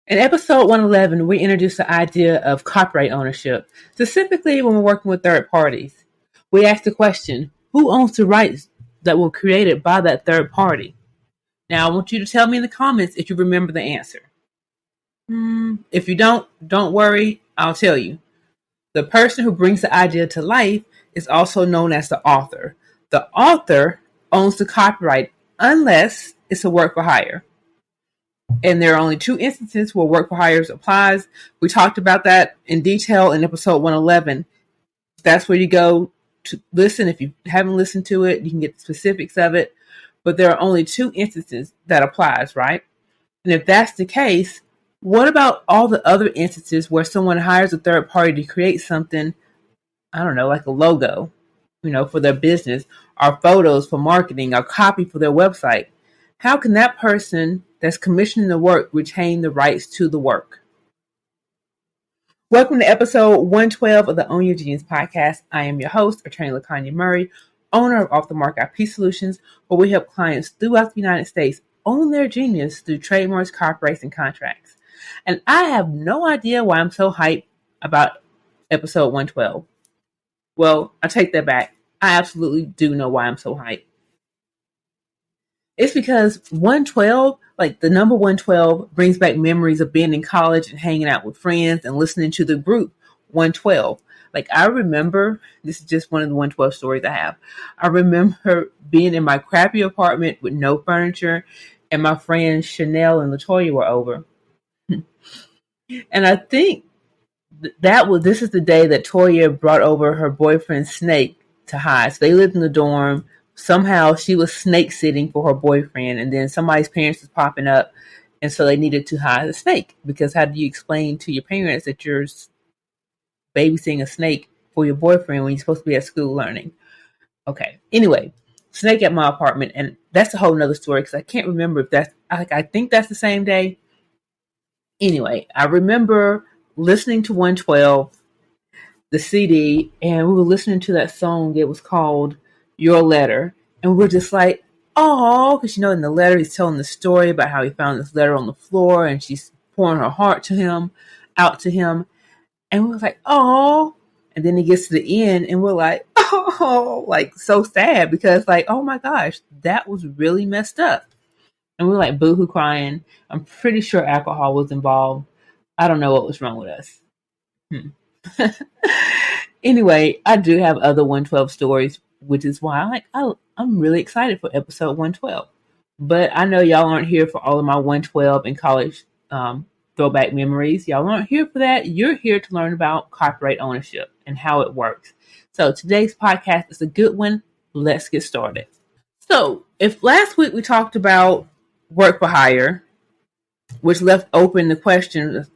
In episode 111, we introduced the idea of copyright ownership, specifically when we're working with third parties. We asked the question, who owns the rights that were created by that third party? Now, I want you to tell me in the comments if you remember the answer. If you don't worry, I'll tell you. The person who brings the idea to life is also known as the author. The author owns the copyright unless it's a work for hire. And there are only two instances where work for hire applies. We talked about that in detail in episode 111. That's where you go to listen. If you haven't listened to it, you can get the specifics of it. But there are only two instances that applies, right? And if that's the case, what about all the other instances where someone hires a third party to create something, I don't know, like a logo, for their business, or photos for marketing, or copy for their website? How can that person that's commissioning the work retain the rights to the work? Welcome to episode 112 of the Own Your Genius podcast. I am your host, attorney LaKanya Murray, owner of Off the Mark IP Solutions, where we help clients throughout the United States own their genius through trademarks, copyrights, and contracts. And I have no idea why I'm so hyped about episode 112. Well, I take that back. I absolutely do know why I'm so hyped. It's because 112, like the number 112, brings back memories of being in college and hanging out with friends and listening to the group 112. Like I remember, this is just one of the 112 stories I have. I remember being in my crappy apartment with no furniture, and my friends Chanel and LaToya were over. And I think this is the day that Toya brought over her boyfriend Snake to hide. So they lived in the dorm. Somehow she was snake sitting for her boyfriend, and then somebody's parents was popping up, and so they needed to hide the snake, because how do you explain to your parents that you're babysitting a snake for your boyfriend when you're supposed to be at school learning? Okay. Anyway, Snake at my apartment, and that's a whole nother story because I can't remember if that's I think that's the same day. Anyway, I remember listening to 112, the CD, and we were listening to that song. It was called Your Letter. And we were just like, oh, because in the letter, he's telling the story about how he found this letter on the floor and she's pouring her heart out to him. And we were like, oh. And then he gets to the end and we're like, oh, like so sad because like, oh my gosh, that was really messed up. And we were like boohoo crying. I'm pretty sure alcohol was involved. I don't know what was wrong with us. Anyway, I do have other 112 stories, which is why I'm really excited for episode 112. But I know y'all aren't here for all of my 112 and college throwback memories. Y'all aren't here for that. You're here to learn about copyright ownership and how it works. So today's podcast is a good one. Let's get started. So if last week we talked about work for hire, which left open the question of,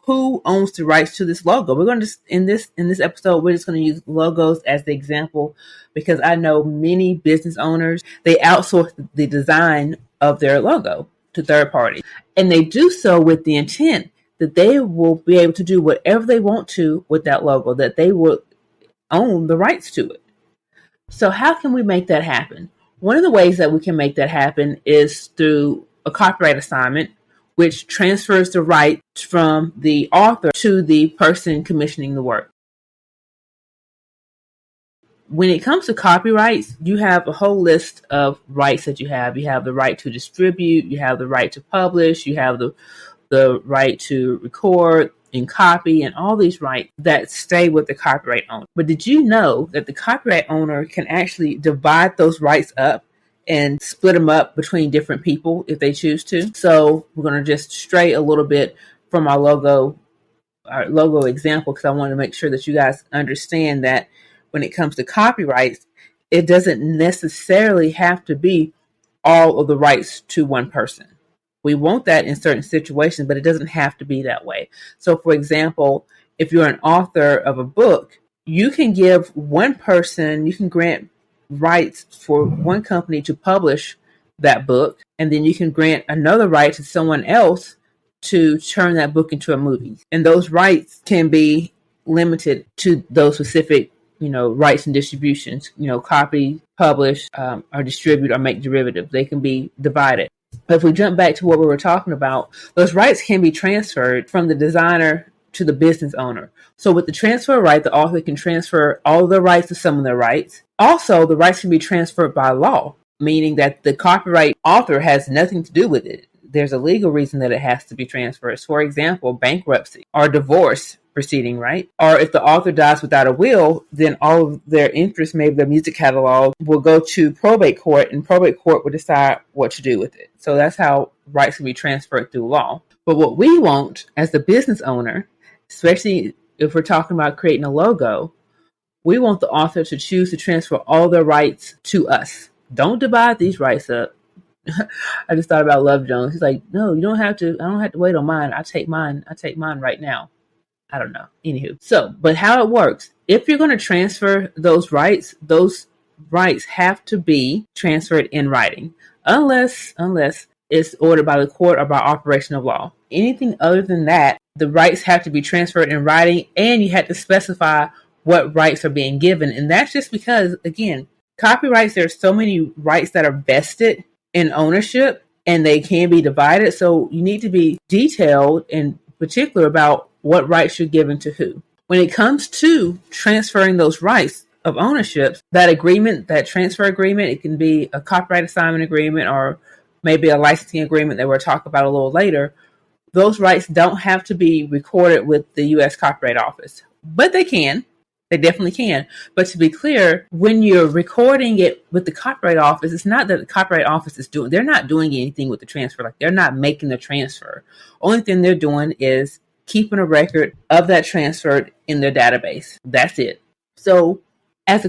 who owns the rights to this logo? We're going to in this episode, we're just going to use logos as the example because I know many business owners, they outsource the design of their logo to third parties, and they do so with the intent that they will be able to do whatever they want to with that logo, that they will own the rights to it. So how can we make that happen? One of the ways that we can make that happen is through a copyright assignment, which transfers the rights from the author to the person commissioning the work. When it comes to copyrights, you have a whole list of rights that you have. You have the right to distribute, you have the right to publish, you have the right to record and copy, and all these rights that stay with the copyright owner. But did you know that the copyright owner can actually divide those rights up and split them up between different people if they choose to? So we're going to just stray a little bit from our logo example, because I want to make sure that you guys understand that when it comes to copyrights, it doesn't necessarily have to be all of the rights to one person. We want that in certain situations, but it doesn't have to be that way. So for example, if you're an author of a book, you can give one person, you can grant rights for one company to publish that book, and then you can grant another right to someone else to turn that book into a movie. And those rights can be limited to those specific, rights and distributions, copy, publish, or distribute, or make derivatives. They can be divided. But if we jump back to what we were talking about, those rights can be transferred from the designer to the business owner. So with the transfer right, the author can transfer all of the rights to some of their rights. Also, the rights can be transferred by law, meaning that the copyright author has nothing to do with it. There's a legal reason that it has to be transferred. For example, bankruptcy or divorce proceeding, right? Or if the author dies without a will, then all of their interests, maybe their music catalog, will go to probate court, and probate court will decide what to do with it. So that's how rights can be transferred through law. But what we want as the business owner, especially if we're talking about creating a logo, we want the author to choose to transfer all their rights to us. Don't divide these rights up. I just thought about Love Jones. He's like, no, you don't have to. I don't have to wait on mine. I take mine right now. I don't know. Anywho. So, but how it works, if you're going to transfer those rights have to be transferred in writing, unless it's ordered by the court or by operation of law. Anything other than that, the rights have to be transferred in writing, and you have to specify what rights are being given. And that's just because, again, copyrights, there's so many rights that are vested in ownership, and they can be divided. So you need to be detailed and particular about what rights you're giving to who. When it comes to transferring those rights of ownership, that agreement, that transfer agreement, it can be a copyright assignment agreement or maybe a licensing agreement that we'll talk about a little later. Those rights don't have to be recorded with the U.S. Copyright Office, but they can. They definitely can. But to be clear, when you're recording it with the Copyright Office, it's not that the Copyright Office is doing, they're not doing anything with the transfer. Like, they're not making the transfer. Only thing they're doing is keeping a record of that transfer in their database. That's it. So as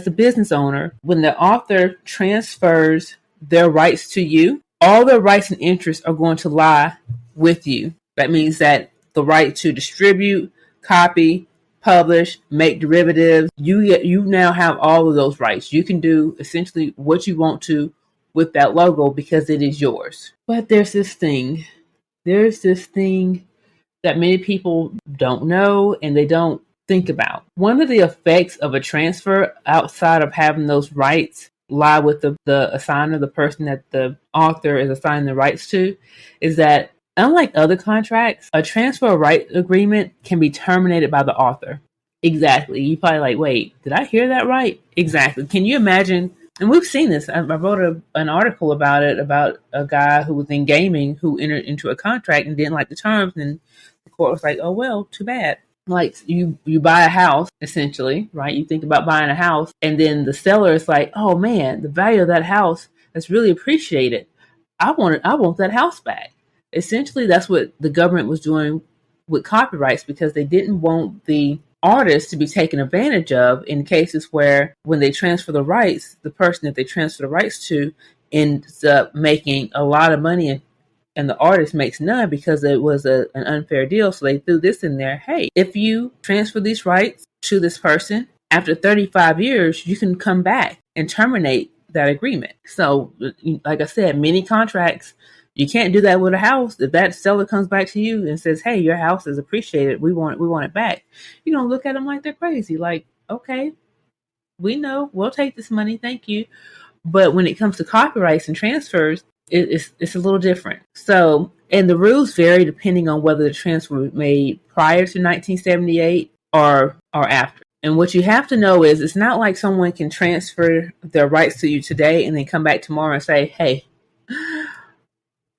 a business owner, when the author transfers their rights to you, all their rights and interests are going to lie with you. That means that the right to distribute, copy, publish, make derivatives, you now have all of those rights. You can do essentially what you want to with that logo because it is yours. But there's this thing that many people don't know and they don't think about. One of the effects of a transfer outside of having those rights lie with the assigner, the person that the author is assigning the rights to, is that unlike other contracts, a transfer right agreement can be terminated by the author. Exactly. You probably like, wait, did I hear that right? Exactly. Can you imagine? And we've seen this. I wrote an article about it, about a guy who was in gaming who entered into a contract and didn't like the terms, and the court was like, oh, well, too bad. Like, you buy a house, essentially, right? You think about buying a house, and then the seller is like, oh man, the value of that house is really appreciated. I want that house back. Essentially, that's what the government was doing with copyrights, because they didn't want the artists to be taken advantage of in cases where, when they transfer the rights, the person that they transfer the rights to ends up making a lot of money, and the artist makes none because it was an unfair deal. So they threw this in there. Hey, if you transfer these rights to this person, after 35 years, you can come back and terminate that agreement. So, like I said, many contracts, you can't do that with a house. If that seller comes back to you and says, hey, your house is appreciated, we want it back, you're going to look at them like they're crazy. Like, okay, we know, we'll take this money, thank you. But when it comes to copyrights and transfers, it's a little different. So, and the rules vary depending on whether the transfer was made prior to 1978 or after. And what you have to know is, it's not like someone can transfer their rights to you today and then come back tomorrow and say, hey,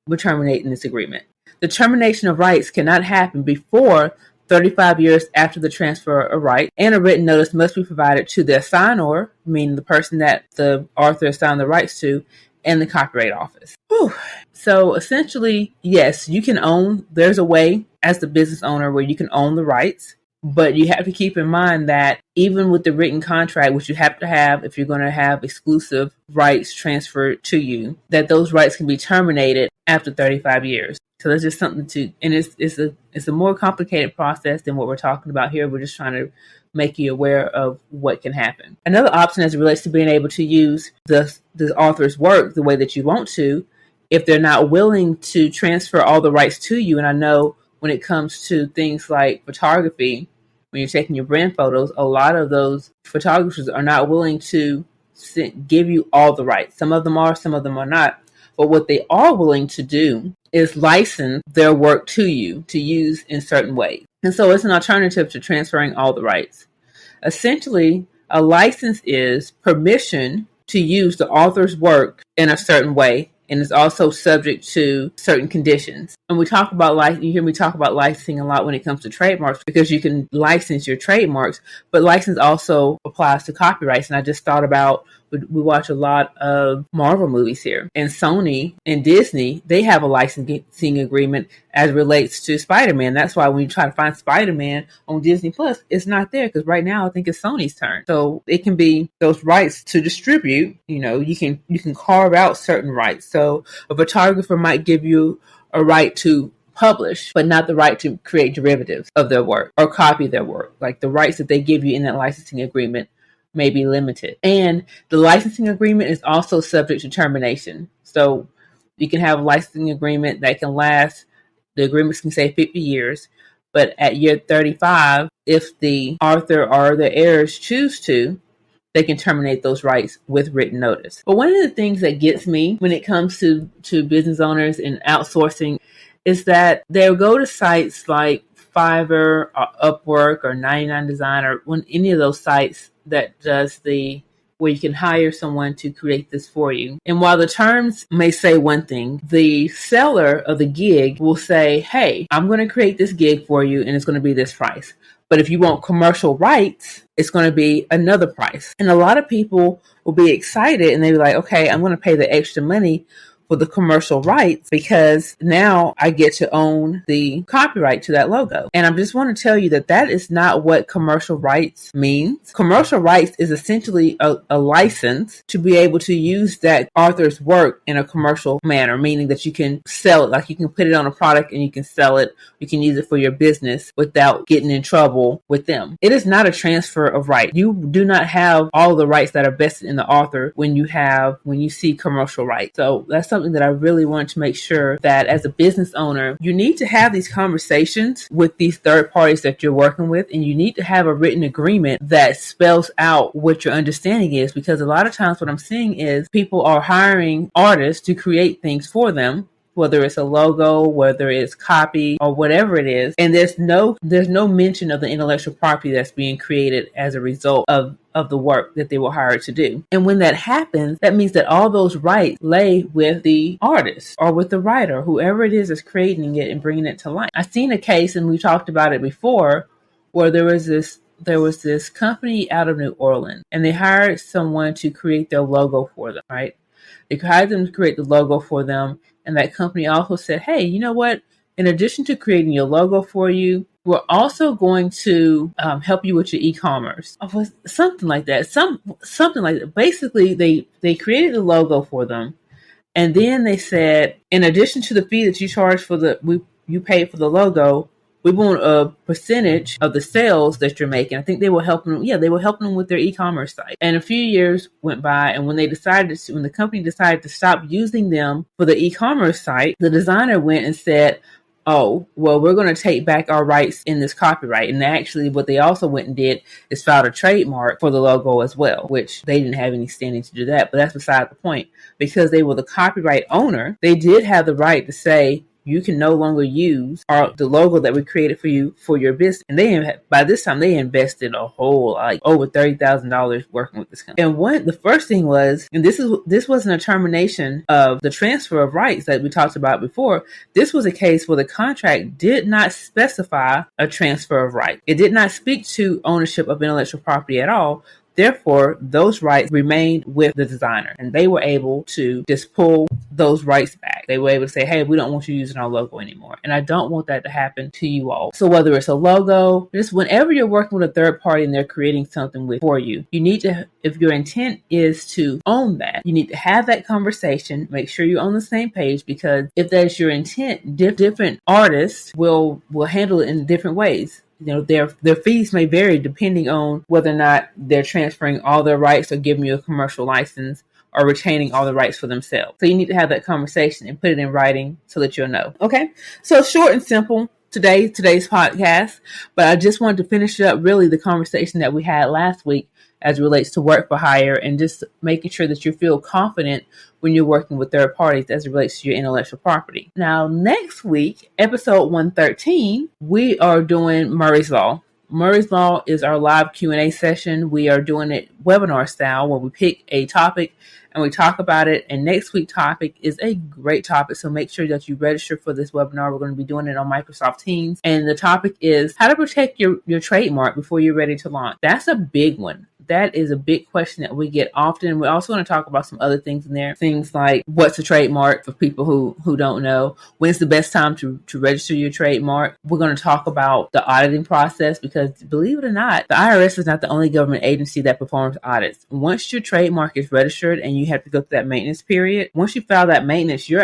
we're terminating this agreement. The termination of rights cannot happen before 35 years after the transfer of rights, and a written notice must be provided to the assignor, meaning the person that the author assigned the rights to, and the Copyright Office. Whew. So essentially, yes, you can own, there's a way as the business owner where you can own the rights, but you have to keep in mind that even with the written contract, which you have to have if you're going to have exclusive rights transferred to you, that those rights can be terminated after 35 years. So that's just something to, and it's a more complicated process than what we're talking about here. We're just trying to make you aware of what can happen. Another option as it relates to being able to use the author's work the way that you want to, if they're not willing to transfer all the rights to you. And I know when it comes to things like photography, when you're taking your brand photos, a lot of those photographers are not willing to give you all the rights. Some of them are, some of them are not. But what they are willing to do is license their work to you to use in certain ways. And so it's an alternative to transferring all the rights. Essentially, a license is permission to use the author's work in a certain way, and is also subject to certain conditions. And we talk about you hear me talk about licensing a lot when it comes to trademarks, because you can license your trademarks, but license also applies to copyrights. And I just thought about, we watch a lot of Marvel movies here, and Sony and Disney, they have a licensing agreement as it relates to Spider-Man. That's why when you try to find Spider-Man on Disney Plus, it's not there, because right now I think it's Sony's turn. So it can be those rights to distribute. You can carve out certain rights. So a photographer might give you a right to publish, but not the right to create derivatives of their work or copy their work. Like the rights that they give you in that licensing agreement may be limited. And the licensing agreement is also subject to termination. So you can have a licensing agreement that can last, the agreements can say 50 years, but at year 35, if the author or the heirs choose to, they can terminate those rights with written notice. But one of the things that gets me when it comes to business owners and outsourcing is that they'll go to sites like Fiverr or Upwork or 99 Design or any of those sites that does where you can hire someone to create this for you. And while the terms may say one thing, the seller of the gig will say, hey, I'm going to create this gig for you and it's going to be this price. But if you want commercial rights, it's going to be another price. And a lot of people will be excited and they'll be like, okay, I'm going to pay the extra money for the commercial rights because now I get to own the copyright to that logo. And I just want to tell you that is not what commercial rights means. Commercial rights is essentially a license to be able to use that author's work in a commercial manner, meaning that you can sell it, like you can put it on a product and you can sell it. You can use it for your business without getting in trouble with them. It is not a transfer of rights. You do not have all the rights that are vested in the author when you see commercial rights. So that's something that I really want to make sure that as a business owner, you need to have these conversations with these third parties that you're working with, and you need to have a written agreement that spells out what your understanding is, because a lot of times what I'm seeing is people are hiring artists to create things for them, whether it's a logo, whether it's copy or whatever it is. And there's no mention of the intellectual property that's being created as a result of the work that they were hired to do. And when that happens, that means that all those rights lay with the artist or with the writer, whoever it is that's creating it and bringing it to life. I've seen a case, and we talked about it before, where there was this company out of New Orleans, and they hired someone to create their logo for them, right? They hired them to create the logo for them. And that company also said, hey, you know what? In addition to creating your logo for you, we're also going to help you with your e-commerce. Something like that. Something like that. Basically, they created the logo for them. And then they said, in addition to the fee that you charge you paid for the logo, we want a percentage of the sales that you're making. I think they were helping them with their e-commerce site. And a few years went by, and when the company decided to stop using them for the e-commerce site, the designer went and said, oh, well, we're going to take back our rights in this copyright. And actually what they also went and did is filed a trademark for the logo as well, which they didn't have any standing to do that. But that's beside the point. Because they were the copyright owner, they did have the right to say, you can no longer use the logo that we created for you for your business. And by this time, they invested a whole, over $30,000 working with this company. And the first thing was, and this wasn't a termination of the transfer of rights that we talked about before. This was a case where the contract did not specify a transfer of rights. It did not speak to ownership of intellectual property at all. Therefore, those rights remained with the designer, and they were able to just pull those rights back. They were able to say, hey, we don't want you using our logo anymore. And I don't want that to happen to you all. So whether it's a logo, just whenever you're working with a third party and they're creating something for you, you need to, if your intent is to own that, you need to have that conversation, make sure you're on the same page, because if that's your intent, different artists will handle it in different ways. Their fees may vary depending on whether or not they're transferring all their rights or giving you a commercial license or retaining all the rights for themselves. So you need to have that conversation and put it in writing so that you'll know. Okay, so short and simple. today's podcast, but I just wanted to finish up really the conversation that we had last week as it relates to work for hire and just making sure that you feel confident when you're working with third parties as it relates to your intellectual property. Now, next week, episode 113, we are doing Murray's Law. Murray's Law is our live Q&A session. We are doing it webinar style where we pick a topic and we talk about it. And next week's topic is a great topic, so make sure that you register for this webinar. We're going to be doing it on Microsoft Teams. And the topic is how to protect your trademark before you're ready to launch. That's a big one. That is a big question that we get often. We're also going to talk about some other things in there. Things like what's a trademark for people who don't know. When's the best time to register your trademark? We're going to talk about the auditing process because, believe it or not, the IRS is not the only government agency that performs audits. Once your trademark is registered and you have to go through that maintenance period, once you file that maintenance, your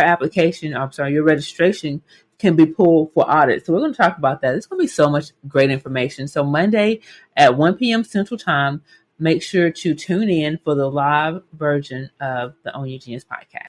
registration can be pulled for audit. So we're going to talk about that. It's going to be so much great information. So Monday at 1 p.m. Central Time, make sure to tune in for the live version of the Own Your Genius podcast.